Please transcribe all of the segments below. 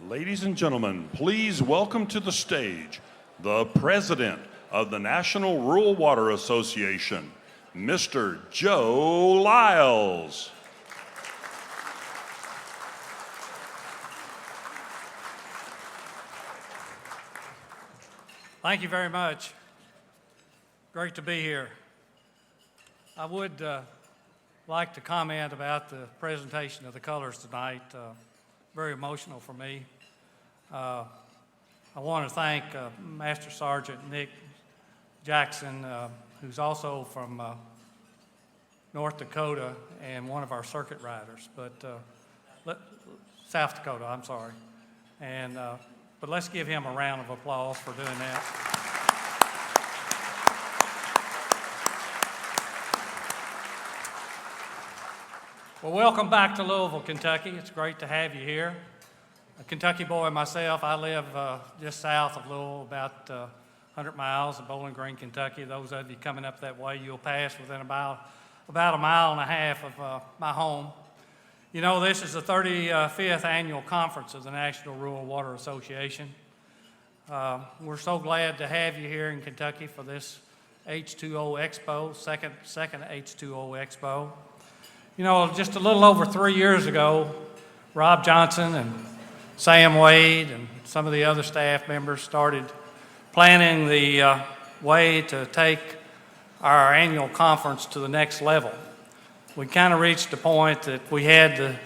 Ladies and gentlemen, please welcome to the stage the President of the National Rural Water Association, Mr. Joe Liles. Thank you very much. Great to be here. I would like to comment about the presentation of the colors tonight. Very emotional for me. I want to thank Master Sergeant Nick Jackson, who's also from North Dakota and one of our circuit riders, South Dakota, I'm sorry. But let's give him a round of applause for doing that. Well, welcome back to Louisville, Kentucky. It's great to have you here. A Kentucky boy myself, I live just south of Louisville, about 100 miles of Bowling Green, Kentucky. Those of you coming up that way, you'll pass within about a mile and a half of my home. You know, this is the 35th annual conference of the National Rural Water Association. We're so glad to have you here in Kentucky for this H2O-XPO, second H2O-XPO. You know, just a little over 3 years ago, Rob Johnson and Sam Wade and some of the other staff members started planning the way to take our annual conference to the next level. We kind of reached the point that we had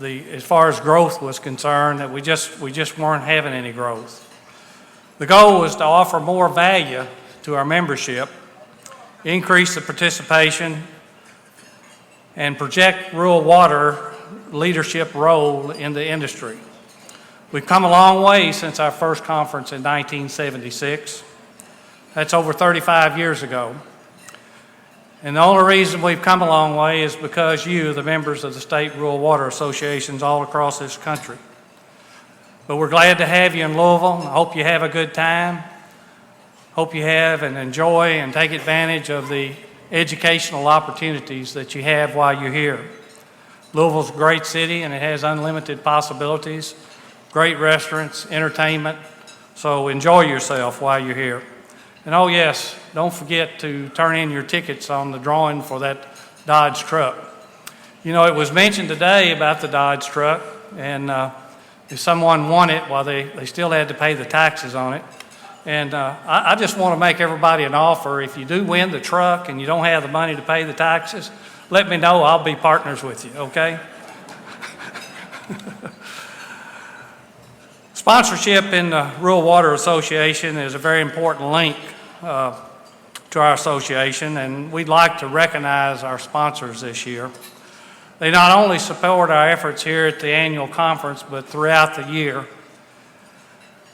as far as growth was concerned, that we just weren't having any growth. The goal was to offer more value to our membership, increase the participation, and project rural water leadership role in the industry. We've come a long way since our first conference in 1976. That's over 35 years ago. And the only reason we've come a long way is because you, the members of the state rural water associations all across this country. But we're glad to have you in Louisville. I hope you have a good time. Hope you have and enjoy and take advantage of the educational opportunities that you have while you're here. Louisville's a great city and it has unlimited possibilities, great restaurants, entertainment, so enjoy yourself while you're here. And oh yes, don't forget to turn in your tickets on the drawing for that Dodge truck. You know, it was mentioned today about the Dodge truck, and if someone won it, well, they still had to pay the taxes on it. And I just want to make everybody an offer. If you do win the truck and you don't have the money to pay the taxes, let me know. I'll be partners with you, okay? Sponsorship in the Rural Water Association is a very important link to our association, and we'd like to recognize our sponsors this year. They not only support our efforts here at the annual conference, but throughout the year.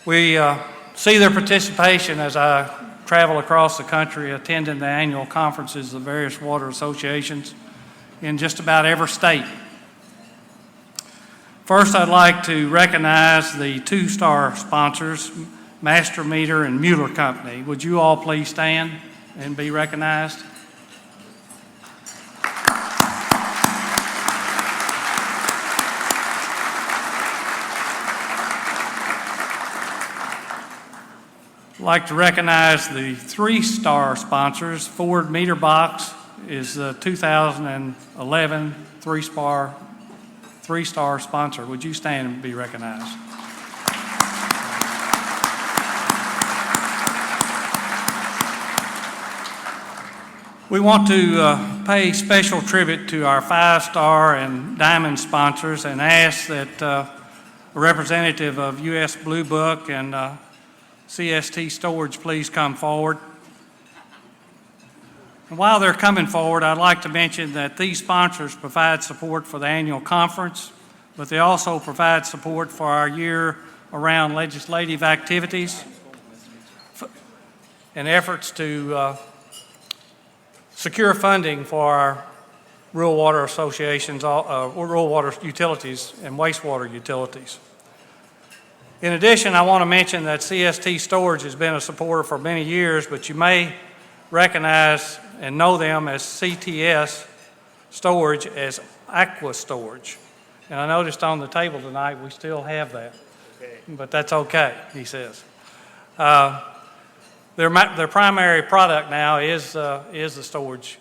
We see their participation as I travel across the country attending the annual conferences of various water associations in just about every state. First, I'd like to recognize the two-star sponsors, Master Meter and Mueller Company. Would you all please stand and be recognized? I'd like to recognize the three-star sponsors. Ford Meter Box is the 2011 three-star sponsor. Would you stand and be recognized? We want to pay special tribute to our five-star and diamond sponsors and ask that a representative of U.S. Blue Book and CST Storage please come forward. And while they're coming forward, I'd like to mention that these sponsors provide support for the annual conference, but they also provide support for our year-round legislative activities and efforts to secure funding for our rural water associations, rural water utilities and wastewater utilities. In addition, I want to mention that CST Storage has been a supporter for many years, but you may recognize and know them as CTS Storage as Aqua Storage. And I noticed on the table tonight we still have that. but that's okay, he says. Their primary product now is the storage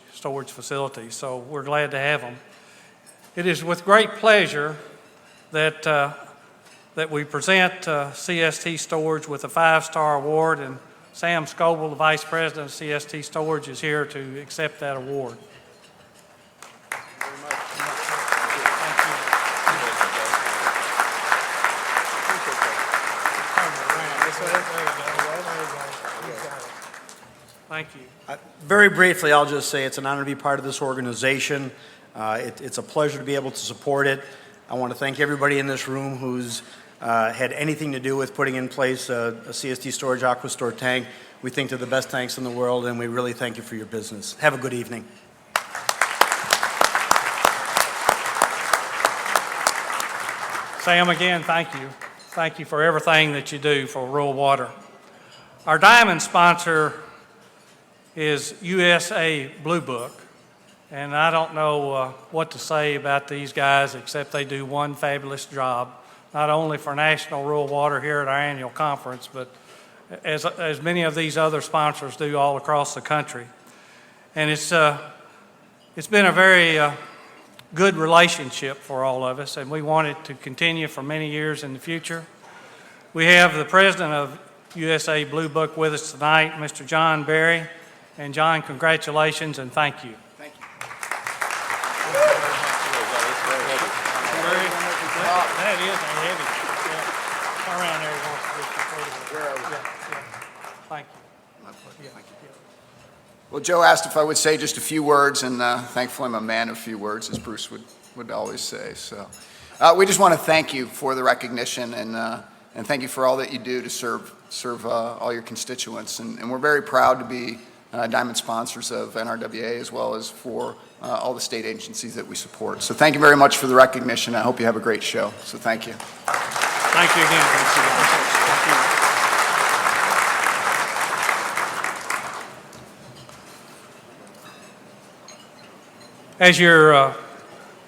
facility, so we're glad to have them. It is with great pleasure that we present CST Storage with a 5-star award, and Sam Scoble, the Vice President of CST Storage, is here to accept that award. Thank you. Very briefly, I'll just say it's an honor to be part of this organization. It's a pleasure to be able to support it. I want to thank everybody in this room who's had anything to do with putting in place a CST Storage AquaStore tank. We think they're the best tanks in the world, and we really thank you for your business. Have a good evening. Sam, again, thank you. Thank you for everything that you do for rural water. Our diamond sponsor is USA Blue Book, and I don't know what to say about these guys except they do one fabulous job, not only for National Rural Water here at our annual conference, but as many of these other sponsors do all across the country. And it's been a very good relationship for all of us, and we want it to continue for many years in the future. We have the president of USA Blue Book with us tonight, Mr. John Berry. And John, congratulations and thank you. Thank you. That is a heavy. Yeah. Turn around there. Thank you. Thank you. Well, Joe asked if I would say just a few words, and thankfully I'm a man of few words, as Bruce would always say. So we just want to thank you for the recognition, and thank you for all that you do to serve all your constituents. And we're very proud to be diamond sponsors of NRWA, as well as for all the state agencies that we support. So thank you very much for the recognition. I hope you have a great show. So thank you. Thank you again. Thank you. As you're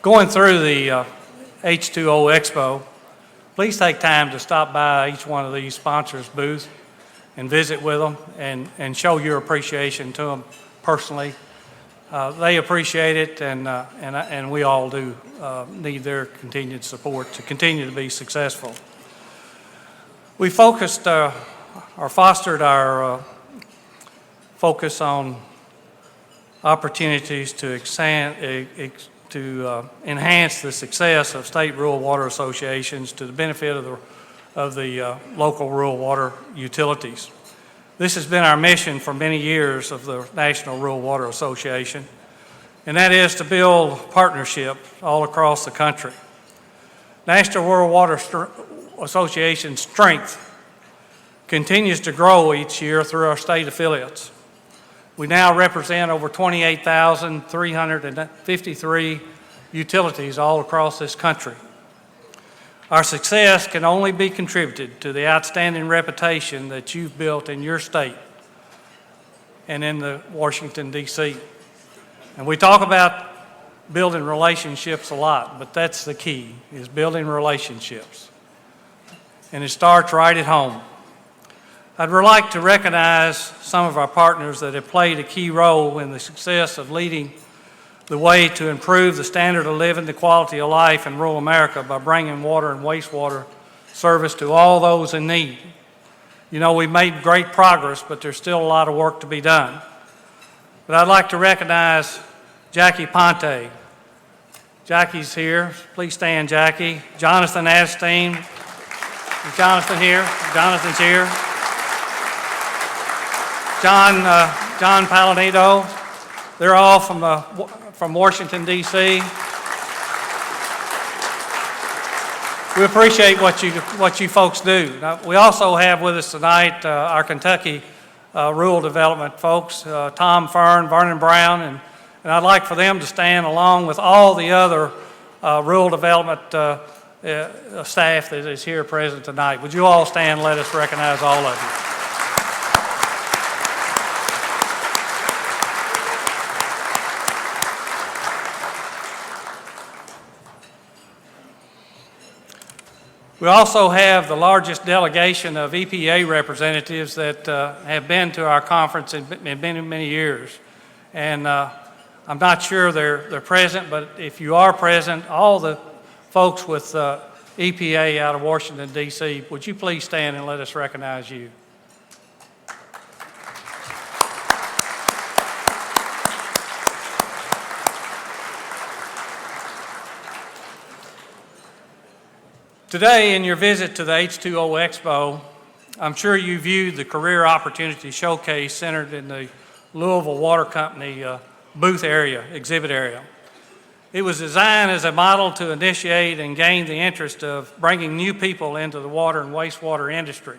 going through the H2O-XPO, please take time to stop by each one of these sponsors' booths and visit with them and show your appreciation to them personally. They appreciate it, and we all do need their continued support to continue to be successful. We focused or fostered our focus on opportunities to enhance the success of state rural water associations to the benefit of the local rural water utilities. This has been our mission for many years of the National Rural Water Association, and that is to build partnerships all across the country. National Rural Water Association's strength continues to grow each year through our state affiliates. We now represent over 28,353 utilities all across this country. Our success can only be contributed to the outstanding reputation that you've built in your state and in the Washington, D.C. And we talk about building relationships a lot, but that's the key, is building relationships. And it starts right at home. I'd like to recognize some of our partners that have played a key role in the success of leading the way to improve the standard of living, the quality of life in rural America by bringing water and wastewater service to all those in need. You know, we've made great progress, but there's still a lot of work to be done. But I'd like to recognize Jackie Ponte. Jackie's here. Please stand, Jackie. Jonathan Asteen. Is Jonathan here? Jonathan's here. John Paladino. They're all from Washington, D.C. We appreciate what you folks do. Now, we also have with us tonight our Kentucky rural development folks, Tom Fern, Vernon Brown, and I'd like for them to stand along with all the other rural development staff that is here present tonight. Would you all stand and let us recognize all of you? We also have the largest delegation of EPA representatives that have been to our conference in many, many years. And I'm not sure they're present, but if you are present, all the folks with EPA out of Washington, D.C., would you please stand and let us recognize you? Today, in your visit to the H2O-XPO, I'm sure you viewed the Career Opportunity Showcase centered in the Louisville Water Company booth area, exhibit area. It was designed as a model to initiate and gain the interest of bringing new people into the water and wastewater industry.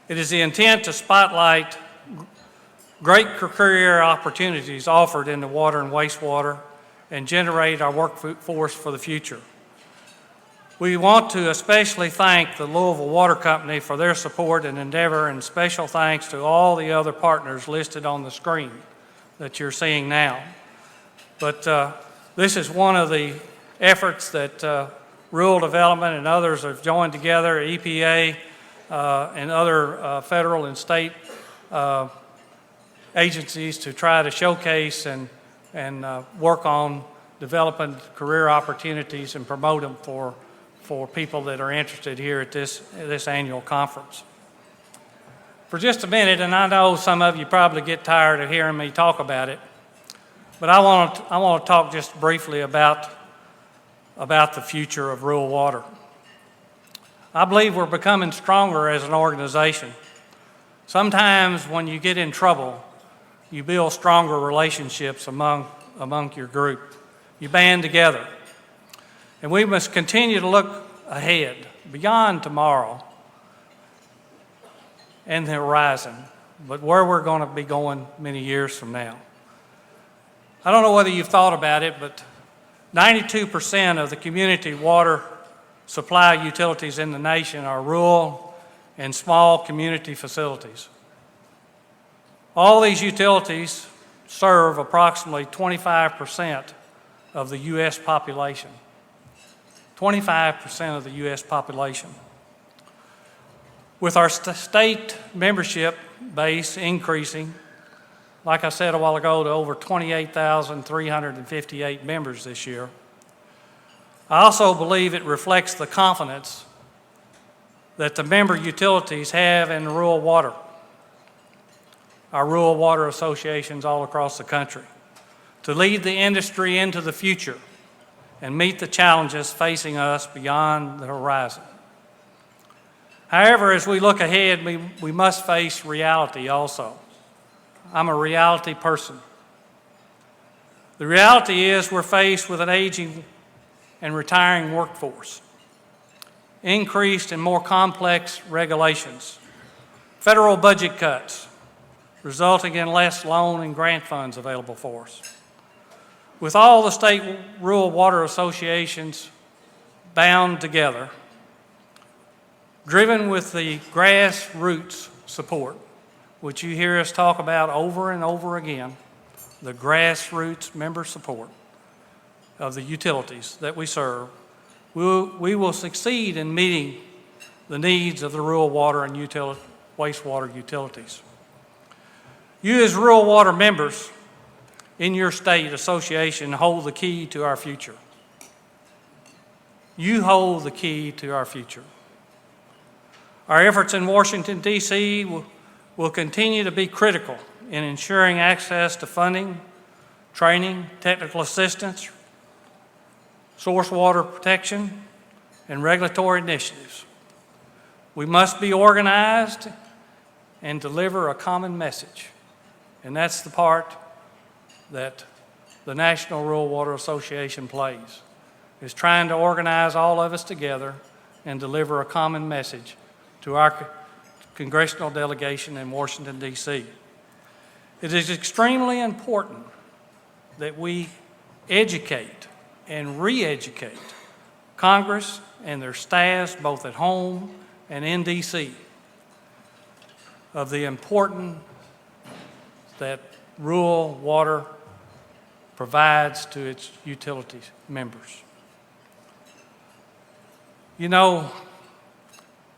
It is the intent to spotlight great career opportunities offered in the water and wastewater and generate our workforce for the future. We want to especially thank the Louisville Water Company for their support and endeavor, and special thanks to all the other partners listed on the screen that you're seeing now. But this is one of the efforts that Rural Development and others have joined together, EPA and other federal and state agencies, to try to showcase and work on developing career opportunities and promote them for people that are interested here at this annual conference. For just a minute, and I know some of you probably get tired of hearing me talk about it, but I want to talk just briefly about the future of rural water. I believe we're becoming stronger as an organization. Sometimes when you get in trouble, you build stronger relationships among your group. You band together. And we must continue to look ahead, beyond tomorrow and the horizon, but where we're going to be going many years from now. I don't know whether you've thought about it, but 92% of the community water supply utilities in the nation are rural and small community facilities. All these utilities serve approximately 25% of the U.S. population. 25% of the U.S. population. With our state membership base increasing, like I said a while ago, to over 28,358 members this year, I also believe it reflects the confidence that the member utilities have in rural water, our rural water associations all across the country, to lead the industry into the future and meet the challenges facing us beyond the horizon. However, as we look ahead, we must face reality also. I'm a reality person. The reality is we're faced with an aging and retiring workforce, increased and more complex regulations, federal budget cuts, resulting in less loan and grant funds available for us. With all the state rural water associations bound together, driven with the grassroots support, which you hear us talk about over and over again, the grassroots member support of the utilities that we serve, we will succeed in meeting the needs of the rural water and wastewater utilities. You as rural water members in your state association hold the key to our future. You hold the key to our future. Our efforts in Washington, D.C. will continue to be critical in ensuring access to funding, training, technical assistance, source water protection, and regulatory initiatives. We must be organized and deliver a common message, and that's the part that the National Rural Water Association plays, is trying to organize all of us together and deliver a common message to our congressional delegation in Washington, D.C. It is extremely important that we educate and re-educate Congress and their staffs, both at home and in D.C., of the importance that rural water provides to its utility members. You know,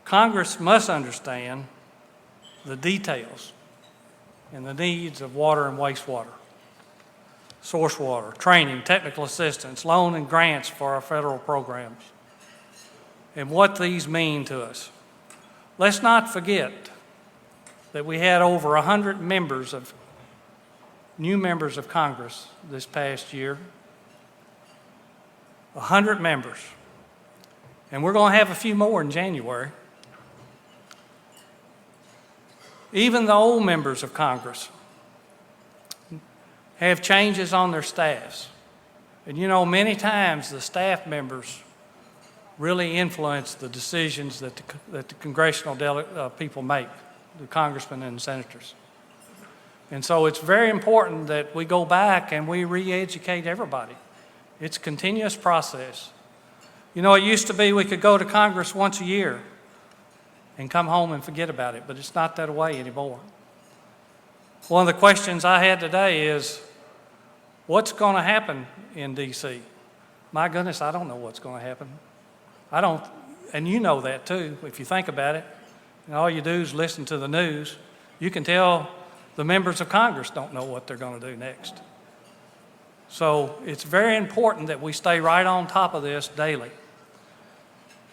Congress must understand the details and the needs of water and wastewater, source water, training, technical assistance, loan and grants for our federal programs, and what these mean to us. Let's not forget that we had over 100 new members of Congress this past year. 100 members. And we're going to have a few more in January. Even the old members of Congress have changes on their staffs. And you know, many times the staff members really influence the decisions that the congressional people make, the congressmen and senators. And so it's very important that we go back and we re-educate everybody. It's a continuous process. You know, it used to be we could go to Congress once a year and come home and forget about it, but it's not that way anymore. One of the questions I had today is, what's going to happen in D.C.? My goodness, I don't know what's going to happen. I don't, and you know that too, if you think about it. And all you do is listen to the news. You can tell the members of Congress don't know what they're going to do next. So it's very important that we stay right on top of this daily.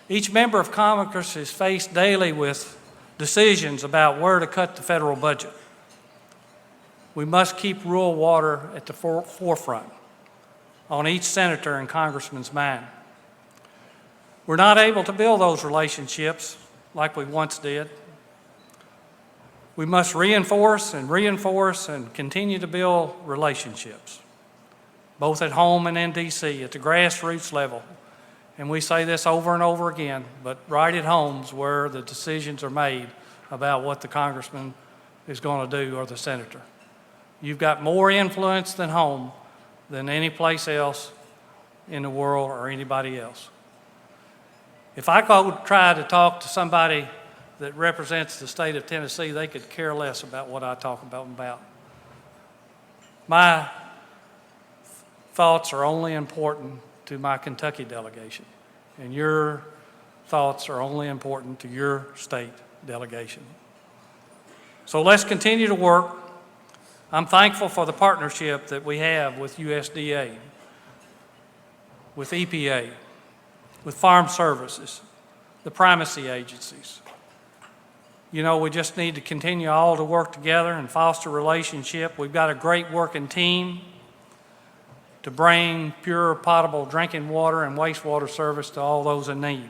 Each member of Congress is faced daily with decisions about where to cut the federal budget. We must keep rural water at the forefront on each senator and congressman's mind. We're not able to build those relationships like we once did. We must reinforce and continue to build relationships, both at home and in D.C., at the grassroots level. And we say this over and over again, but right at home's where the decisions are made about what the congressman is going to do or the senator. You've got more influence than home than any place else in the world or anybody else. If I go try to talk to somebody that represents the state of Tennessee, they could care less about what I talk about. My thoughts are only important to my Kentucky delegation, and your thoughts are only important to your state delegation. So let's continue to work. I'm thankful for the partnership that we have with USDA, with EPA, with Farm Services, the primacy agencies. You know, we just need to continue all to work together and foster relationship. We've got a great working team to bring pure, potable drinking water and wastewater service to all those in need.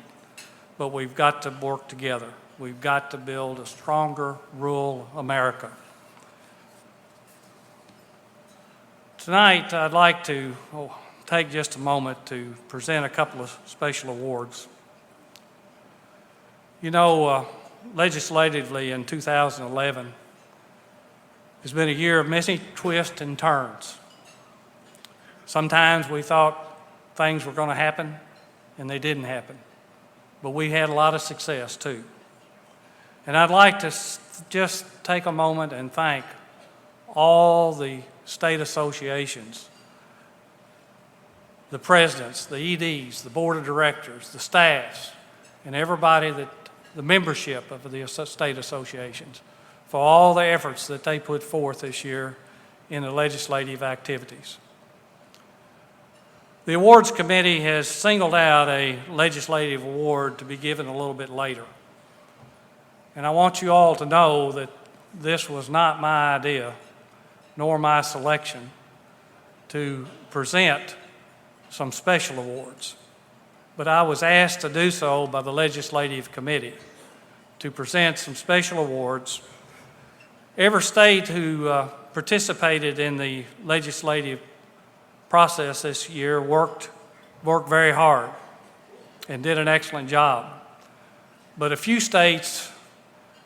But we've got to work together. We've got to build a stronger rural America. Tonight, I'd like to take just a moment to present a couple of special awards. You know, legislatively in 2011 has been a year of many twists and turns. Sometimes we thought things were going to happen and they didn't happen, but we had a lot of success too. And I'd like to just take a moment and thank all the state associations, the presidents, the EDs, the board of directors, the staffs, and everybody the membership of the state associations for all the efforts that they put forth this year in the legislative activities. The awards committee has singled out a legislative award to be given a little bit later. And I want you all to know that this was not my idea, nor my selection, to present some special awards. But I was asked to do so by the legislative committee to present some special awards. Every state who participated in the legislative process this year worked very hard and did an excellent job. But a few states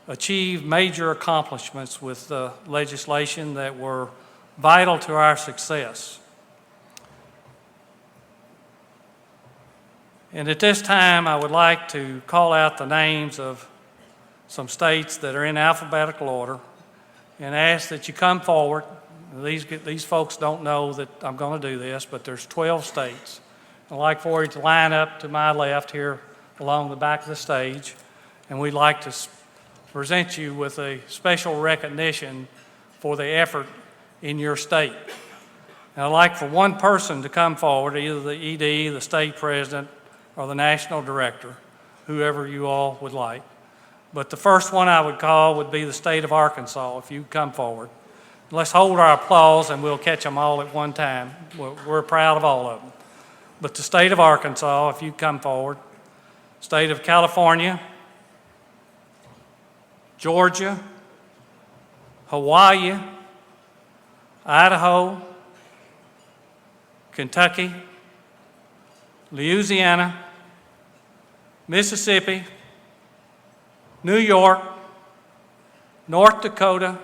achieved major accomplishments with legislation that were vital to our success. And at this time, I would like to call out the names of some states that are in alphabetical order and ask that you come forward. These folks don't know that I'm going to do this, but there's 12 states. I'd like for you to line up to my left here along the back of the stage, and we'd like to present you with a special recognition for the effort in your state. And I'd like for one person to come forward, either the ED, the state president, or the national director, whoever you all would like. But the first one I would call would be the state of Arkansas, if you'd come forward. Let's hold our applause and we'll catch them all at one time. We're proud of all of them. But the state of Arkansas, if you'd come forward. State of California, Georgia, Hawaii, Idaho, Kentucky, Louisiana, Mississippi, New York, North Dakota,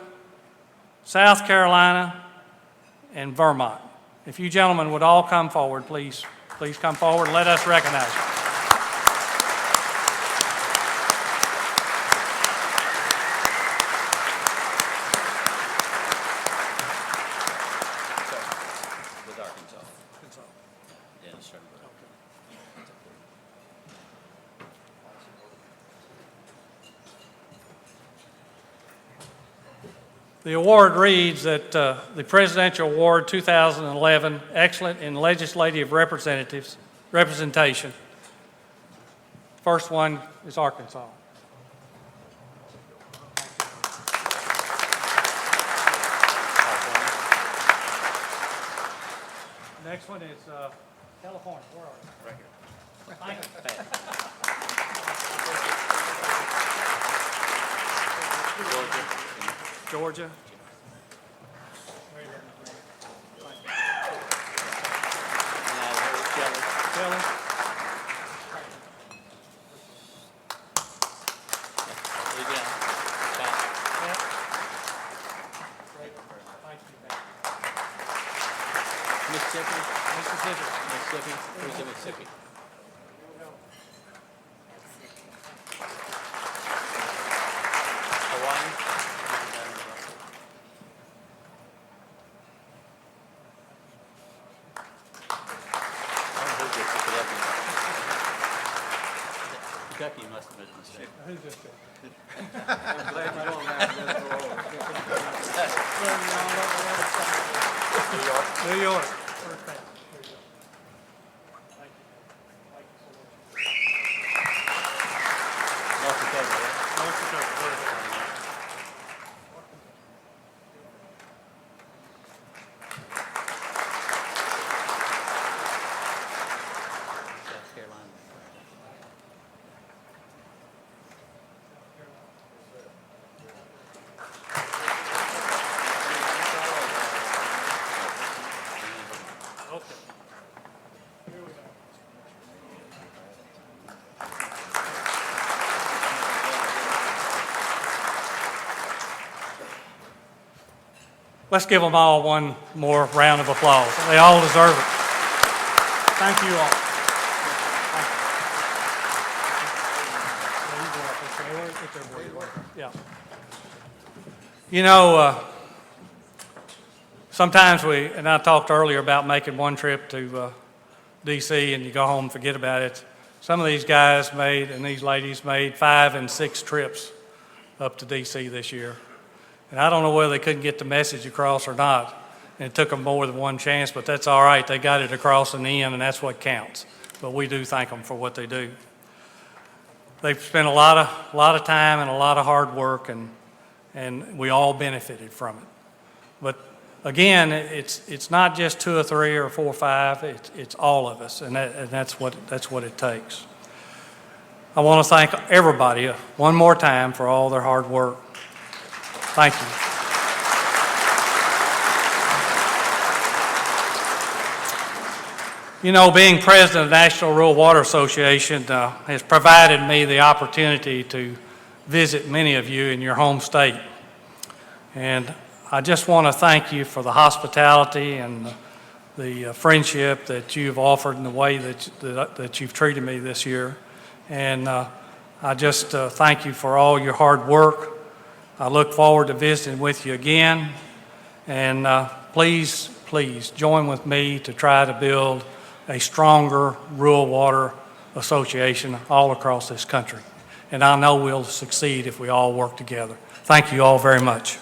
South Carolina, and Vermont. If you gentlemen would all come forward, please come forward and let us recognize you. The award reads that the Presidential Award 2011, Excellent in Legislative Representation. First one is Arkansas. Next one is California. Where are you? Right here. Thank you. Georgia. Kelly. Mississippi. Hawaii. Kentucky must have been a mistake. Who's this guy? I'm glad you don't have New York. First pass. Here you go. Thank you. Thank you so much. North Dakota, right? North Dakota. Very good. South Carolina. Okay. Here we go. Let's give them all one more round of applause. They all deserve it. Thank you all. Yeah. You know, sometimes and I talked earlier about making one trip to D.C. and you go home and forget about it. Some of these guys and these ladies made 5 and 6 trips up to D.C. this year. And I don't know whether they couldn't get the message across or not. And it took them more than one chance, but that's all right. They got it across in the end, and that's what counts. But we do thank them for what they do. They've spent a lot of time and a lot of hard work, and we all benefited from it. But again, it's not just 2 or 3 or 4 or 5. It's all of us, and that's what it takes. I want to thank everybody one more time for all their hard work. Thank you. You know, being president of the National Rural Water Association has provided me the opportunity to visit many of you in your home state. And I just want to thank you for the hospitality and the friendship that you've offered in the way that you've treated me this year. And I just thank you for all your hard work. I look forward to visiting with you again. And please join with me to try to build a stronger rural water association all across this country. And I know we'll succeed if we all work together. Thank you all very much.